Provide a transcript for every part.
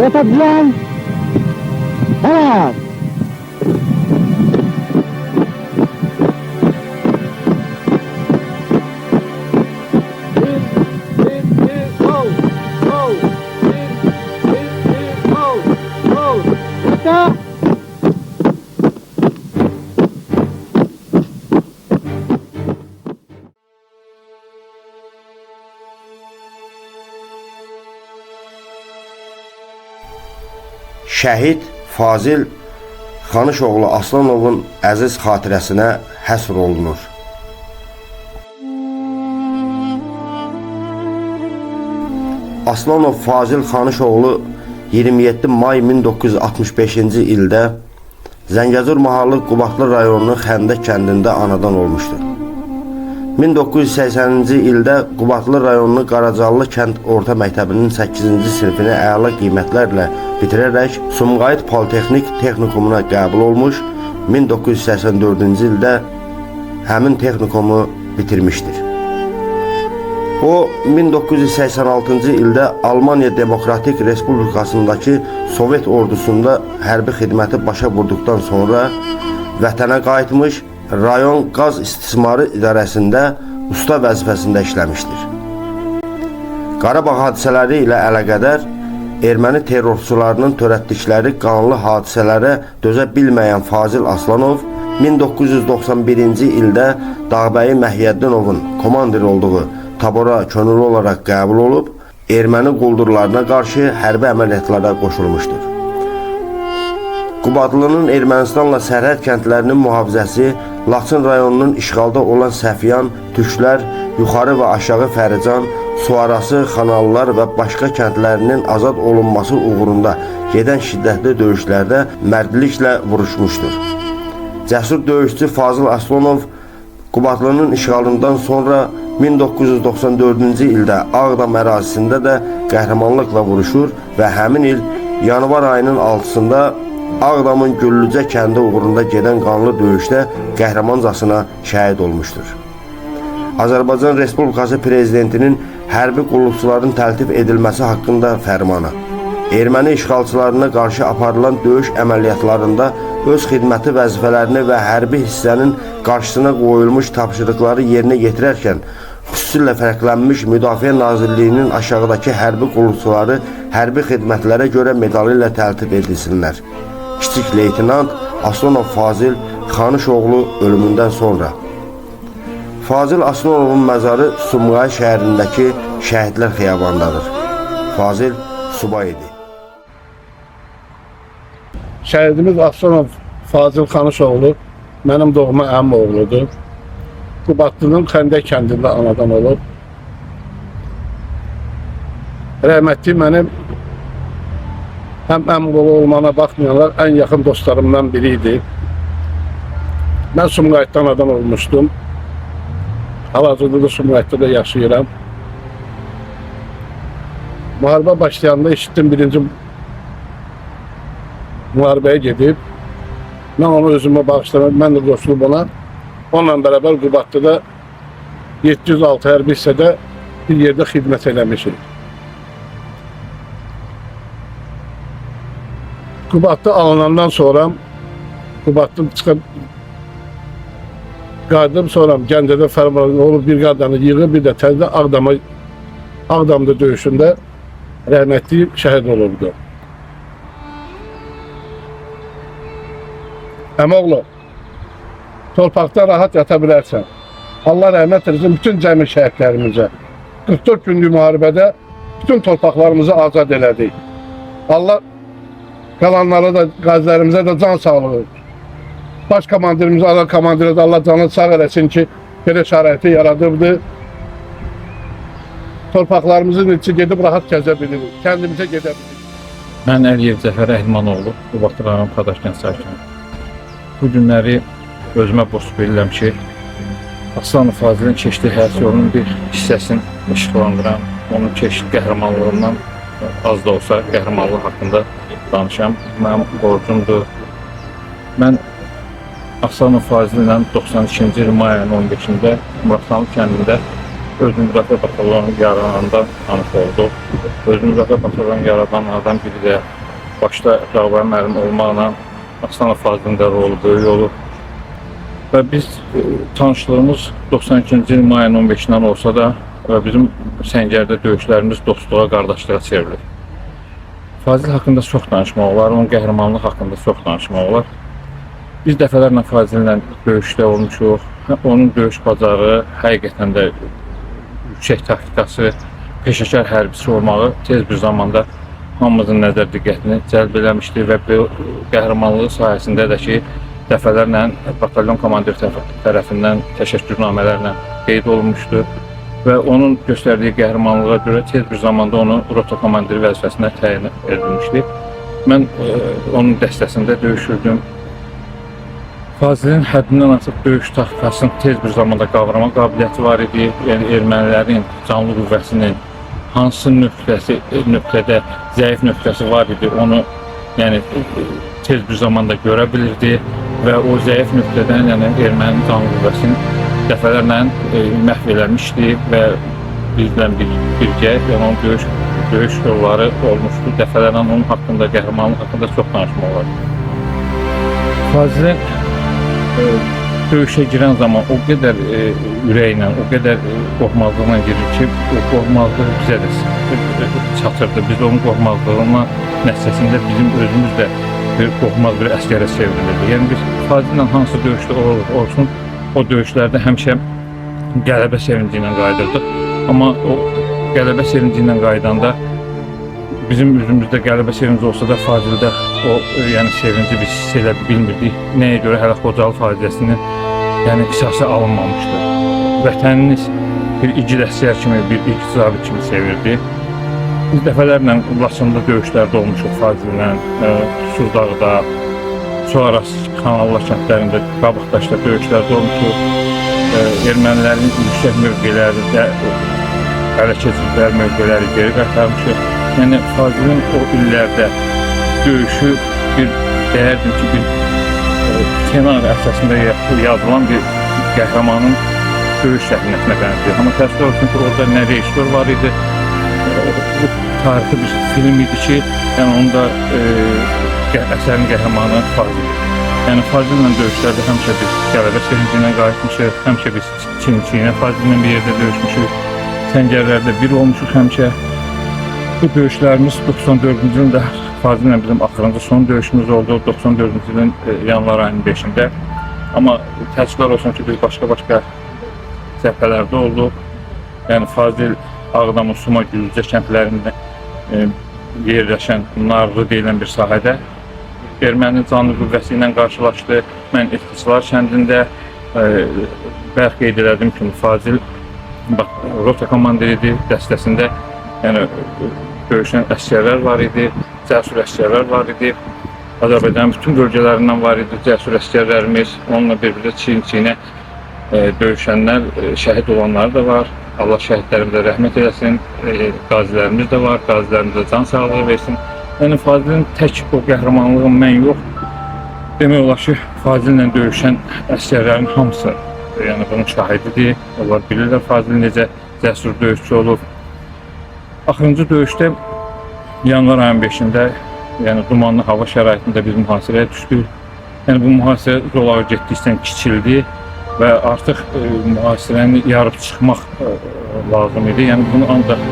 Batacan. Helal. Şəhid Fazil Xanışoğlu Aslanovun əziz xatirəsinə həsr olunur. Aslanov Fazil Xanışoğlu 27 may 1965-ci ildə Zəngəzur mahallı Qubadlı rayonunun Xəndək kəndində anadan olmuşdur. 1980-ci ildə Qubadlı rayonunun Qaracallı kənd orta məktəbinin 8-ci sinifini əla qiymətlərlə bitirərək Sumqayıt Politexnik Texnikumuna qəbul olmuş, 1984-cü ildə həmin texnikumu bitirmişdir. O, 1986-cı ildə Almaniya Demokratik Respublikasındakı Sovet ordusunda hərbi xidməti başa vurduqdan sonra vətənə qayıtmış, rayon qaz istismarı idarəsində usta vəzifəsində işləmişdir. Qarabağ hadisələri ilə əlaqədar erməni terrorçularının törətdikləri qanlı hadisələrə dözə bilməyən Fazil Aslanov 1991-ci ildə Dağbəyi Məhiyyəddinovun komandir olduğu tabora könüllü olaraq qəbul olub, erməni quldurlarına qarşı hərbi əməliyyatlara qoşulmuşdur. Qubadlının Ermənistanla sərhəd kəndlərinin mühafizəsi, Laçın rayonunun işğalda olan Səfiyan, Türklər, Yuxarı və Aşağı Fərican, Suarası, Xanallar və başqa kəndlərinin azad olunması uğrunda gedən şiddətli döyüşlərdə mərdliklə vuruşmuşdur. Cəsur döyüşçü Fazil Aslanov Qubadlının işğalından sonra 1994-cü ildə Ağdam ərazisində də qəhrəmanlıqla vuruşur və həmin il yanvar ayının 6-sında Ağdamın Güllücə kəndi uğrunda gedən qanlı döyüşdə qəhrəmancasına şəhid olmuşdur. Azərbaycan Respublikası Prezidentinin hərbi qulluqçuların təltif edilməsi haqqında fərmanı, erməni işğalçılarına qarşı aparılan döyüş əməliyyatlarında öz xidməti vəzifələrini və hərbi hissənin qarşısına qoyulmuş tapşırıqları yerinə yetirərkən, xüsusilə fərqlənmiş Müdafiə Nazirliyinin aşağıdakı hərbi qulluqçuları hərbi xidmətlərə görə medalı ilə təltif edilsinlər. Kiçik Leytinant Aslanov Fazil Xanışoğlu ölümündən sonra. Fazil Aslanovun məzarı Sumqayıt şəhərindəki Şəhidlər Xiyabandadır. Fazil subay idi. Şəhidimiz Aslanov Fazil Xanışoğlu mənim doğma əmim oğludur. Qubadlının Xəndək kəndində anadan olub. Rəhmətli mənim həm əmim oğlu olmana baxmayanlar ən yaxın dostlarımdan biri idi. Mən Sumqayıtda anadan olmuşdum. Hal-hazırda da Sumqayıtda da yaşayıram. Müharibə başlayanda eşitdim birinci müharibəyə gedib. Mən onu özümə bağışladım, mən də qoşulub ona. Onunla bərabər Qubadlıda 706 hərbi hissədə bir yerdə xidmət eləmişik. Qubadlı alınandan sonra Qubadlı çıxıb qayıdım, sonra Gəncədə fərman olub bir qadanı yığıb, bir də təzdə Ağdamda döyüşündə rəhmətli şəhid olurdu. Əmoğlu, torpaqda rahat yata bilərsən. Allah rəhmət etsin bütün cəmi şəhidlərimizə. 44 günlük müharibədə bütün torpaqlarımızı azad elədik. Allah qalanlara da, qazilərimizə də can sağlığı. Baş komandirimiz, ala komandirə də Allah canını sağ eləsin ki, belə şəraiti yaradıbdı. Torpaqlarımızın içi gedib rahat gəzə bilirik, kəndimizə gedə bilirik. Mən Əliyev Cəfər Əhmanoğlu, Qubadlı rayon Padaşkən sakini. Bu günləri özümə borc bilirəm ki, Aslanov Fazilin keçdiyi həyat yolunun bir hissəsini işıqlandıran, onun keçdiyi qəhrəmanlığından az da olsa qəhrəmanlıq haqqında danışam. Mənim borcumdur. Mən Aslanov Fazil ilə 92-ci il may ayının 15-də Muradxanlı kəndində öz müdafiə batalonu yaralananda tanış olduq. Öz müdafiə batalonu yaradanlardan biri də başda Dağbay müəllim olmaqla Aslanov Fazilin də rolu böyük olur. Və biz tanışlığımız 92-ci il mayın 15-dən olsa da bizim Səngərdə döyüşlərimiz dostluğa, qardaşlığa çevrilir. Fazil haqqında çox danışmaq olar, onun qəhrəmanlığı haqqında çox danışmaq olar. Biz dəfələrlə Fazillə döyüşdə olmuşuq. Onun döyüş bacarığı, həqiqətən də yüksək taktikası, peşəkar hərbçi olmağı tez bir zamanda hamımızın nəzər diqqətini cəlb eləmişdi və bu qəhrəmanlığı sayəsində də ki, dəfələrlə batalyon komandiri tərəfindən təşəkkürnamələrlə qeyd olunmuşdu və onun göstərdiyi qəhrəmanlığa görə tez bir zamanda onu rota komandiri vəzifəsinə təyin edilmişdi. Mən onun dəstəsində döyüşürdüm. Fazilin həddindən artıq döyüş taktikasını tez bir zamanda qavrama qabiliyyəti var idi. Yəni ermənilərin canlı qüvvəsinin hansı nöqtədə zəif nöqtəsi var idi, onu yəni tez bir zamanda görə bilirdi və o zəif nöqtədən yəni erməni canlı qüvvəsini dəfələrlə məhv eləmişdi və bizlə birgə yəni onun döyüş yolları olmuşdu. Dəfələrlə onun haqqında, qəhrəmanlıq haqqında çox danışmaq olar. Fazilin döyüşə girən zaman o qədər ürəklə, o qədər qorxmazlıqla girir ki, o qorxmazlığı bizə də çatırdı. Biz onun qorxmazlığına nəticəsində bizim özümüz də bir qorxmaz bir əsgərə çevrilirdi. Yəni biz Fazillə hansı döyüşdə olsun, o döyüşlərdə həmişə qələbə sevinci ilə qayıdırdıq. Amma o qələbə sevinci ilə qayıdanda bizim üzümüzdə qələbə sevinci olsa da Fazildə o yəni sevinci biz hiss edə bilmirdik. Nəyə görə hələ Xocalı faciəsinin yəni qisası alınmamışdı. Vətəniniz bir igid əsgər kimi, bir igid zabit kimi sevirdi. Biz dəfələrlə Laçında döyüşlərdə olmuşuq Fazillə, Suzdağda, sonrası Xanallar kəndlərində, Qabıqdaşda döyüşlərdə olmuşuq. Ermənilərin yüksək mövqelərində ələ keçirdikləri mövqeləri geri qaytarmışıq. Yəni Fazilin o illərdə döyüşü bir deyərdim ki, bir ssenari əsasında yazılan bir qəhrəmanın döyüş səhnəsinə bənzəyir. Amma təəssüf olsun ki, orada nə rejissor var idi, tarixi bir film idi ki, yəni onda əsərin qəhrəmanı Fazil idi. Yəni Fazillə döyüşlərdə həmişə biz qələbə sevinci ilə qayıtmışıq, həmişə biz çiyin-çiyinə Fazillə bir yerdə döyüşmüşük, Səngərlərdə bir olmuşuq həmişə. Bu döyüşlərimiz 94-cü ildə Fazillə bizim axırıncı son döyüşümüz oldu, 94-cü ilin yanvar ayının 5-də. Amma təəssüflər olsun ki, biz başqa-başqa cəbhələrdə olduq. Yəni Fazil Ağdamın Suma Gülücə kəndlərində yerləşən Narlı deyilən bir sahədə erməni canlı qüvvəsi ilə qarşılaşdı. Mən Etkisilər kəndində bərk qeyd elədim ki, Fazil rota komandiridir, dəstəsində yəni döyüşən əsgərlər var idi, cəsur əsgərlər var idi. Azərbaycanın bütün bölgələrindən var idi cəsur əsgərlərimiz. Onunla bir-birdə çiyin-çiyinə döyüşənlər, şəhid olanlar da var. Allah şəhidlərimizə rəhmət eləsin, qazilərimiz də var, qazilərimizə can sağlığı versin. Yəni Fazilin tək o qəhrəmanlığı mən yox, demək olar ki, Fazillə döyüşən əsgərlərin hamısı yəni bunun şahididir. Onlar bilirlər Fazil necə cəsur döyüşçü olub. Axırıncı döyüşdə yanvar ayının 5-də yəni dumanlı hava şəraitində biz mühasirəyə düşdük. Yəni bu mühasirə zolağı getdikcə kiçildi və artıq mühasirəni yarıb çıxmaq lazım idi. Yəni bunu ancaq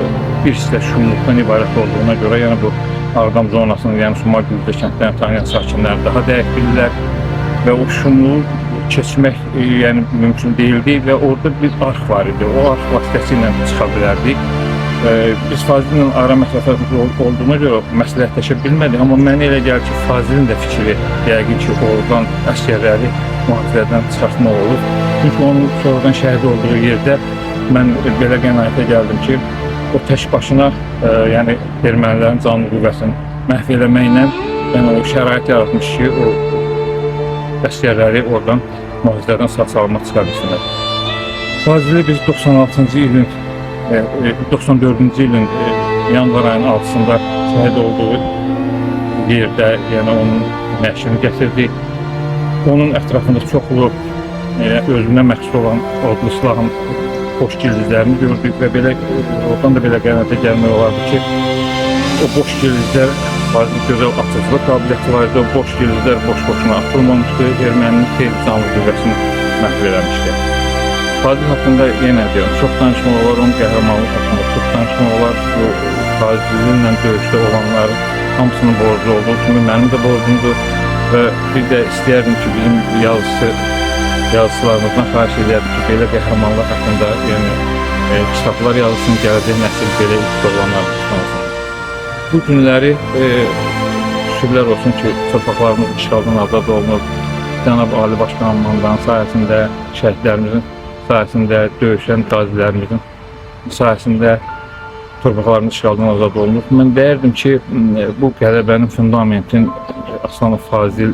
bir hissə şumluqdan ibarət olduğuna görə, yəni bu Ağdam zonasının, yəni Suma Gülücə kəndlərini tanıyan sakinlər daha dəqiq bilirlər və o şumluğu keçmək yəni mümkün deyildi və orada bir arx var idi. O arx vasitəsilə çıxa bilərdik. Biz Fazillə ara məsafəmiz olduğuna görə məsləhətləşə bilmədik, amma mənə elə gəlir ki, Fazilin də fikri yəqin ki, oradan əsgərləri mühasirədən çıxartmaq olur. Çünki onun sonradan şəhid olduğu yerdə mən belə qənaətə gəldim ki, o tək başına yəni ermənilərin canlı qüvvəsini məhv eləməklə yəni o şərait yaratmış ki, o əsgərləri oradan mühasirədən sağ-salamat çıxa bilsinlər. Fazili biz 96-cı ilin 94-cü ilin yanvar ayının 6-sında şəhid olduğu yerdə yəni onun nəşrini gətirdik. Onun ətrafında çoxlu özünə məxsus olan odlu silahın boş gildizlərini gördük və belə oradan da belə qənaətə gəlmək olardı ki, o boş gildizlər gözəl atıcılıq qabiliyyəti var idi. O boş gildizlər boş-boşuna atılmamışdı. Erməninin xeyli canlı qüvvəsini məhv eləmişdi. Fazil haqqında yenə deyirəm, çox danışmaq olar, onun qəhrəmanlıq haqqında çox danışmaq olar. Bu Fazil'lə döyüşdə olanların hamısının borcu olduğu kimi mənim də borcumdur və bir də istəyərdim ki, bizim yazıçılarımızdan xahiş edərdim ki, belə qəhrəmanlar haqqında kitablar yazılsın, gələcək nəsil belə ilk olanlar tutmasın. Bu günləri şükürlər olsun ki, torpaqlarımız işğaldan azad olunub. Cənab Ali Başkomandanın sayəsində, şəhidlərimizin sayəsində, döyüşən qazilərimizin sayəsində torpaqlarımız işğaldan azad olunub. Mən deyərdim ki, bu qələbənin fundamentin Aslanov Fazil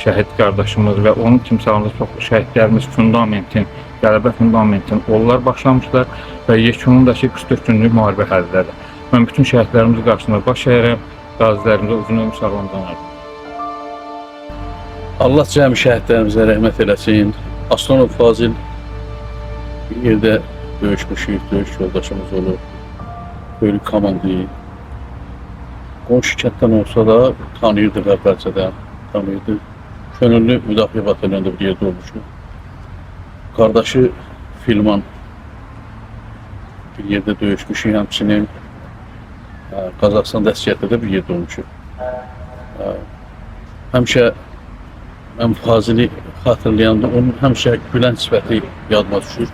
şəhid qardaşımız və onun timsalında çoxlu şəhidlərimiz fundamentin, qələbə fundamentin onlar başlamışlar və yekunundakı 44 günlük müharibə həllədir. Mən bütün şəhidlərimiz qarşısında baş əyərəm, qazilərimizə uzun ömür sağlamdan ardım. Allah cəmi şəhidlərimizə rəhmət eləsin. Aslanov Fazil bir yerdə döyüşmüşük, döyüş yoldaşımız olub, böyük komandayı. Qonşu kənddən olsa da tanıyırdıq əvvəlcədən, tanıyırdıq. Könüllü müdafiə batalyonunda bir yerdə olmuşuq. Qardaşı Filman bir yerdə döyüşmüşük, həmçinin Qazaxıstan dəstgahında da bir yerdə olmuşuq. Həmişə mən Fazili xatırlayanda onun həmişə gülən sifəti yadıma düşür.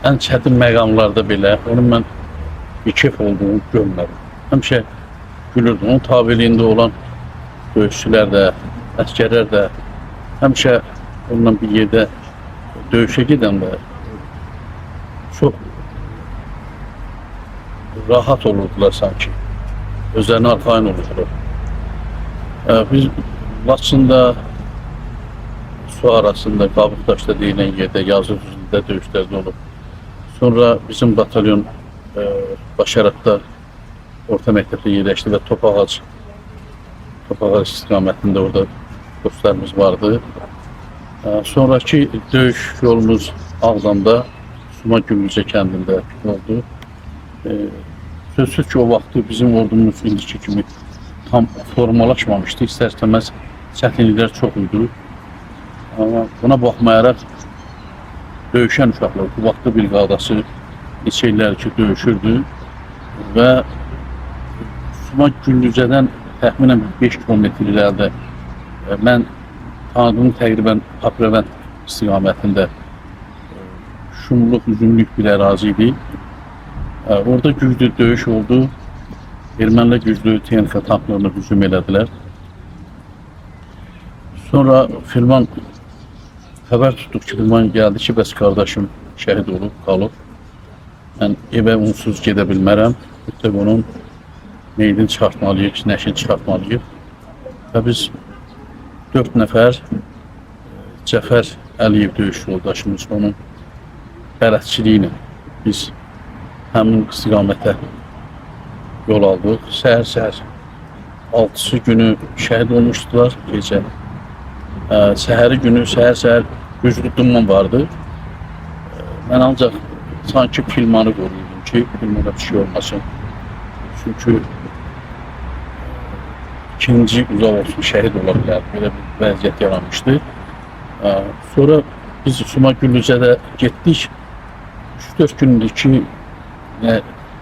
Ən çətin məqamlarda belə onun mən ikif olduğunu görmədim. Həmişə gülürdü. Onun tabeliyində olan döyüşçülər də, əskərlər də həmişə onunla bir yerdə döyüşə gedəndə çox rahat olurdular sanki. Özlərini arxayın olurdular. Biz Laçında, su arasında, Qabıqdaşda deyilən yerdə, yazı düzündə döyüşlərdə olub. Sonra bizim batalyon Başaratda orta məktəbdə yerləşdi və Topağac istiqamətində orada dostlarımız vardı. Sonraki döyüş yolumuz Ağdamda, Suma Gümrücə kəndində oldu. Sözsüz ki, o vaxtı bizim ordumuz indiki kimi tam formalaşmamışdı. İstər-istəməz çətinliklər çox idi. Amma buna baxmayaraq döyüşən uşaqlar, bu vaxtda briqadası neçə illər ki döyüşürdü və Suma Gümrücədən təxminən 5 kilometrlərdə mən tanıdığım təqribən Paprevent istiqamətində şumluq, üzümlük bir ərazi idi. Orada güclü döyüş oldu. Ermənilər güclü TNK tanklarına hücum elədilər. Sonra Filman xəbər tutduq ki, Filman gəldi ki, bəs qardaşım şəhid olub, qalıb. Mən evə unsuz gedə bilmərəm. Mütləq onun meydini çıxartmalıyıq, nəşini çıxartmalıyıq. Və biz 4 nəfər Cəfər Əliyev döyüş yoldaşımız onun bələdçiliyi ilə biz həmin istiqamətə yol aldıq. Səhər-səhər 6-sı günü şəhid olmuşdular gecə. Səhəri günü səhər-səhər güclü duman vardı. Mən ancaq sanki Filmanı qoruyurdum ki, Filmana bir şey olmasın. Çünki ikinci uzaq olsun şəhid ola bilər. Belə bir vəziyyət yaranmışdı. Sonra biz Suma Gümrücədə getdik. 3-4 gündür ki,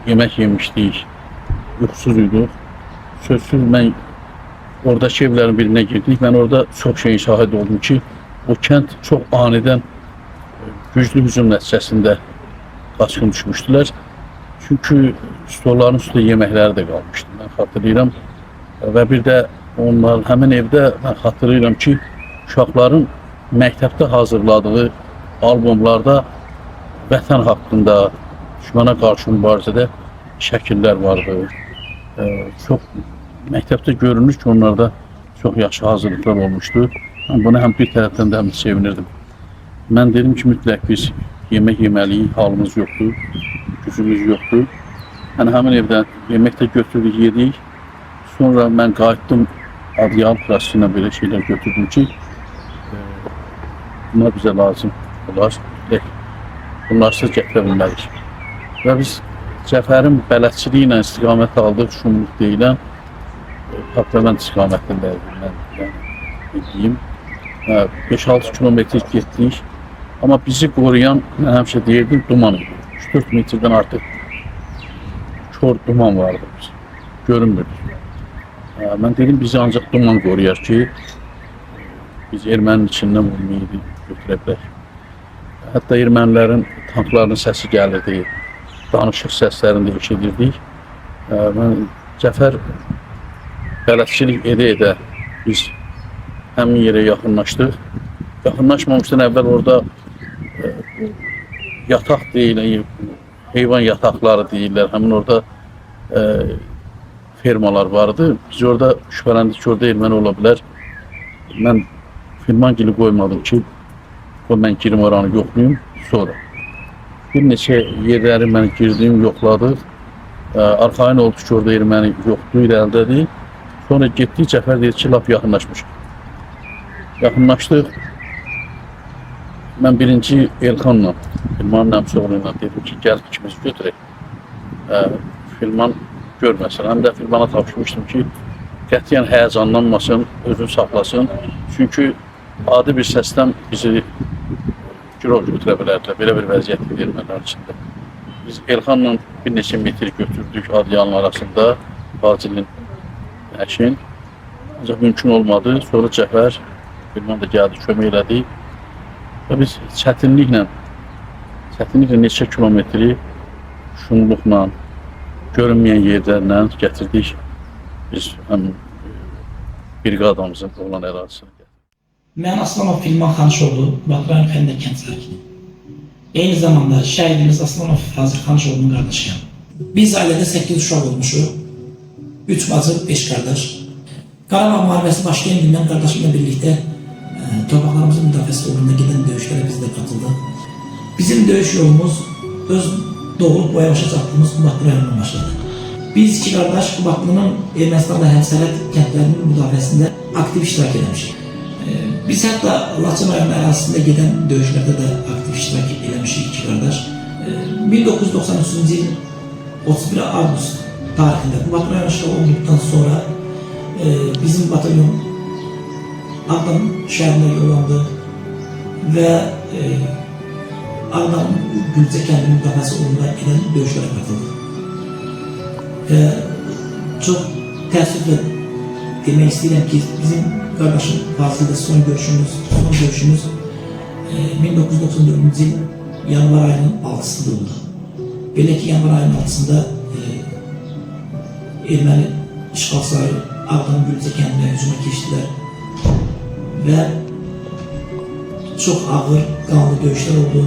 yemək yemişdik, yuxusuz idik. Sözsüz mən oradakı evlərin birinə girdik. Mən orada çox şeyin şahid oldum ki, o kənd çox anidən güclü hücum nəticəsində qaçqın düşmüşdülər. Çünki stolların üstündə yeməkləri də qalmışdı. Mən xatırlayıram. Və bir də onlar həmin evdə mən xatırlayıram ki, uşaqların məktəbdə hazırladığı albomlarda vətən haqqında, düşmana qarşı mübarizədə şəkillər vardı. Çox məktəbdə görünür ki, onlarda çox yaxşı hazırlıqlar olmuşdu. Buna həm bir tərəfdən də həm sevinirdim. Mən dedim ki, mütləq biz yemək yeməliyik, halımız yoxdur, gücümüz yoxdur. Yəni həmin evdən yemək də götürdük, yedik. Sonra mən qayıtdım, Adıyalı Prasıyla belə şeylər götürdüm ki, bunlar bizə lazım. Bunlar bunlarsız gətirə bilmərik. Və biz Cəfərin bələdçiliyi ilə istiqamət aldıq, Şumluq deyilən Parlament istiqamətindəydik mən bildiğim. 5-6 kilometr getdik. Amma bizi qoruyan, mən həmişə deyirdim, duman idi. 3-4 metrdən artıq kör duman vardı biz. Görünmürdü. Mən dedim, bizi ancaq duman qoruyar ki, biz ermənin içindən vurmayı götürə bilək. Hətta ermənilərin tanklarının səsi gəlirdi, danışıq səslərini də eşidirdik. Mən Cəfər bələdçilik edə biz həmin yerə yaxınlaşdıq. Yaxınlaşmamışdan əvvəl orada yataq deyilən, heyvan yataqları deyirlər. Həmin orada fermalar vardı. Biz orada şübhələndik ki, orada erməni ola bilər. Mən firman gili qoymadım ki, mən girim oranı yoxlayayım. Sonra bir neçə yerləri mən girdim, yoxladıq. Arxayın oldu ki, orada erməni yoxdur, irəlidədir. Sonra getdik, Cəfər deyir ki, lap yaxınlaşmışıq. Yaxınlaşdıq. Mən birinci Elxanla, Filmanın əmsoğlu ilə dedim ki, gəl ikimiz götürək. Filman görməsin. Həm də Filmana tapışmışdım ki, qətiyyən həyəcanlanmasın, özünü saxlasın. Çünki adi bir səsdən bizi girov götürə bilərdilər. Belə bir vəziyyət vermənlər içində. Biz Elxanla bir neçə metr götürdük Adiyanın arasında, Facilin əşin. Ancaq mümkün olmadı. Sonra Cəfər, Filman da gəldi, kömək elədi. Və biz çətinliklə neçə kilometri şumluqla, görünməyən yerlərlə gətirdik. Biz həm briqadamızın olan ərazisinə gəldik. Mən Aslanov Filman Xanışoğlu, Batırayan Fəndə kənd sakini. Eyni zamanda şəhidimiz Aslanov Fazil Xanışoğlu'nun qardaşıyam. Biz ailədə 8 uşaq olmuşuq. 3 bacı, 5 qardaş. Qarabağ müharibəsi başlayan gündən qardaşımla birlikdə torpaqlarımızın müdafiəsi uğrunda gedən döyüşlərə biz də qatıldıq. Bizim döyüş yolumuz öz doğulub boyamışa çatdığımız Qubadlı rayonundan başladı. Biz iki qardaş Qubadlının Ermənistanla həmsərhəd kəndlərinin müdafiəsində aktiv iştirak etmişik. Biz hətta Laçın rayonu ərazisində gedən döyüşlərdə də aktiv iştirak etmişik iki qardaş. 1993-cü il 31 avqust tarixində Qubadlı rayonu işğal olunduqdan sonra bizim batalyon Ağdam şəhərinə yollandı və Ağdam Gülcə kəndinin müdafiəsi uğrunda edən döyüşlərə qatıldıq. Və çox təəssüflə demək istəyirəm ki, bizim qardaşım Fazil'də son görüşümüz 1994-cü il yanvar ayının 6'sında oldu. Belə ki, yanvar ayının 6'sında erməni işğalçıları Ağdam Gülcə kəndinə hücuma keçdilər və çox ağır, qanlı döyüşlər oldu.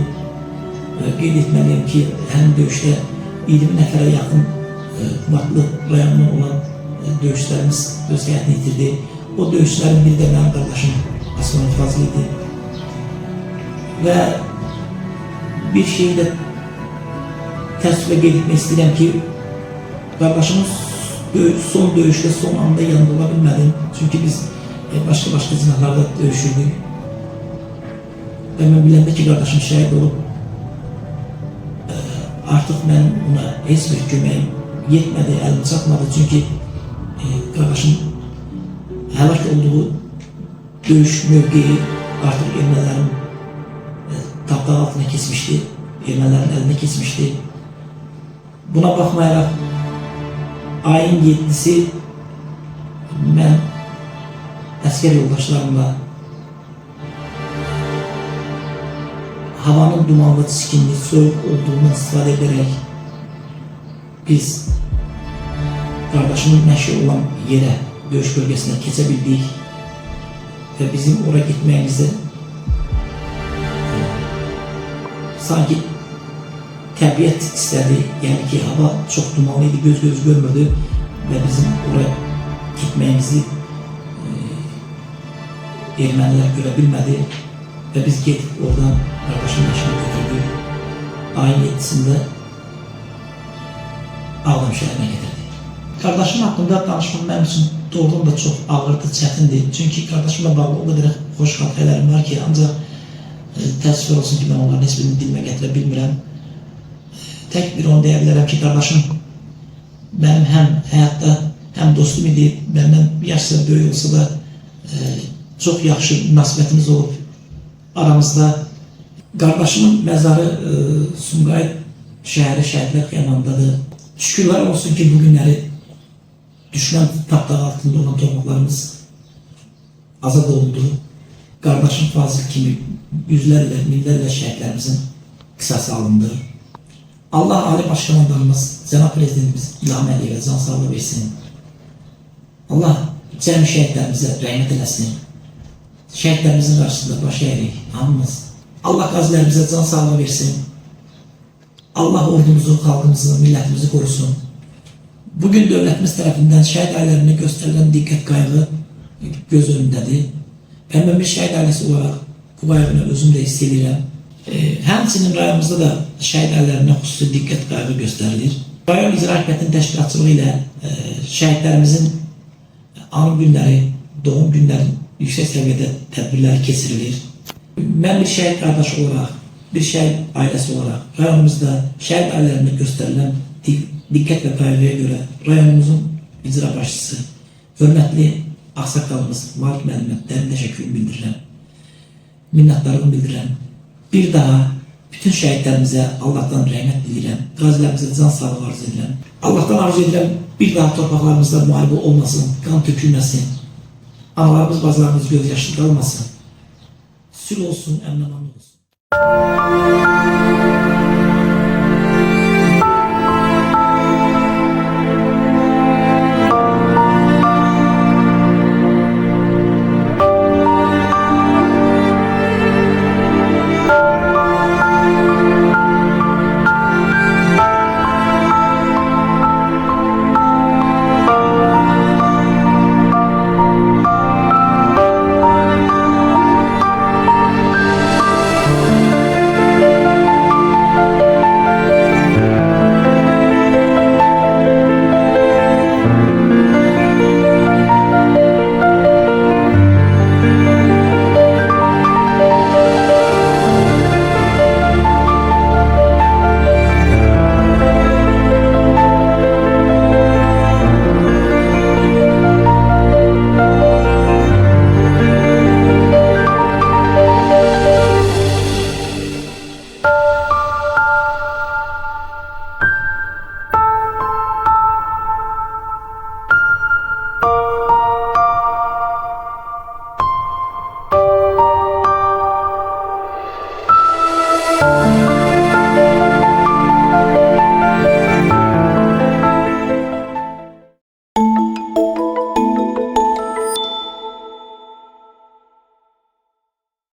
Qeyd etməliyəm ki, həmin döyüşdə 20 nəfərə yaxın Qubadlı rayonundan olan döyüşlərimiz öz həyatını itirdi. O döyüşlərin biri də mənim qardaşım Aslanov Fazil idi. Və bir şeyi də təəssüflə qeyd etmək istəyirəm ki, qardaşımız son döyüşdə, son anda yanında ola bilmədim. Çünki biz başqa cinahlarda döyüşürdük. Və mən biləndə ki, qardaşım şəhid olub, artıq mən ona heç bir köməyim yetmədi, əlim çatmadı. Çünki qardaşım həlak olduğu döyüş mövqeyi artıq ermənilərin tapdağı altına keçmişdi, ermənilərin əlinə keçmişdi. Buna baxmayaraq, ayın 7'si mən əskər yoldaşlarımla havanın dumanlı, çiskinli, soğuk olduğundan istifadə edərək biz qardaşımın nəşi olan yerə, döyüş bölgesinə keçə bildik və bizim oraya gitməyimizdə sanki təbiət istədi, yəni ki, hava çox dumanlı idi, göz görmürdü və bizim oraya gitməyimizi ermənilər görə bilmədi və biz gedib oradan qardaşımın nəşini götürdük. Ayın 7'sində Ağdam şəhərinə getirdik. Qardaşım haqqında danışmaq mənim üçün doğrudan da çox ağırdı, çətindir. Çünki qardaşımla bağlı o qədər xoş xatirələrim var ki, ancaq Təəssüf olsun ki, mən onların heç birini dilimə gətirə bilmirəm. Tək bir onu deyə bilərəm ki, qardaşım mənim həm həyatda, həm dostum idi, məndən bir yaşla böyük olsa da çox yaxşı münasibətimiz olub aramızda. Qardaşımın məzarı Sumqayıt şəhəri Şəhidlər Xiyamanındadır. Şükürlər olsun ki, bu günləri düşmən tapdağı altında olan torpaqlarımız azad olundu. Qardaşım Fazil kimi yüzlərlə, minlərlə şəhidlərimizin qisası alındı. Allah Ali Başkomandanımız, Cənab Prezidentimiz İlham Əliyevə can sağlığı versin. Allah cəmi şəhidlərimizə rəhmət eləsin. Şəhidlərimizin qarşısında baş əyirik, hamımız. Allah qazilərimizə can sağlığı versin. Allah ordumuzu, xalqımızı, millətimizi qorusun. Bugün dövlətimiz tərəfindən şəhid ailələrinə göstərilən diqqət qayğı göz önündədir. Və mən bir şəhid ailəsi olaraq bu qayğını özüm də hiss edirəm. Həmçinin rayonumuzda da şəhid ailələrinə xüsusi diqqət qayğı göstərilir. Rayon İcra Hakimiyyətinin təşkilatçılığı ilə şəhidlərimizin anı günləri, doğum günləri yüksək səviyyədə tədbirləri keçirilir. Mən bir şəhid qardaşı olaraq, bir şəhid ailəsi olaraq rayonumuzda şəhid ailələrinə göstərilən diqqət və qayğıya görə rayonumuzun icra başçısı, hörmətli ağsaqqalımız Malik müəllimə dərin təşəkkürümü bildirirəm. Minnətdarlığımı bildirirəm. Bir daha bütün şəhidlərimizə Allahdan rəhmət diləyirəm. Qazilərimizə can sağlığı arzu edirəm. Allahdan arzu edirəm bir daha torpaqlarımızda müharibə olmasın, qan tökülməsin. Analarımız, bacılarımız göz yaşlı qalmasın. Sülh olsun, əmin-amanlıq olsun.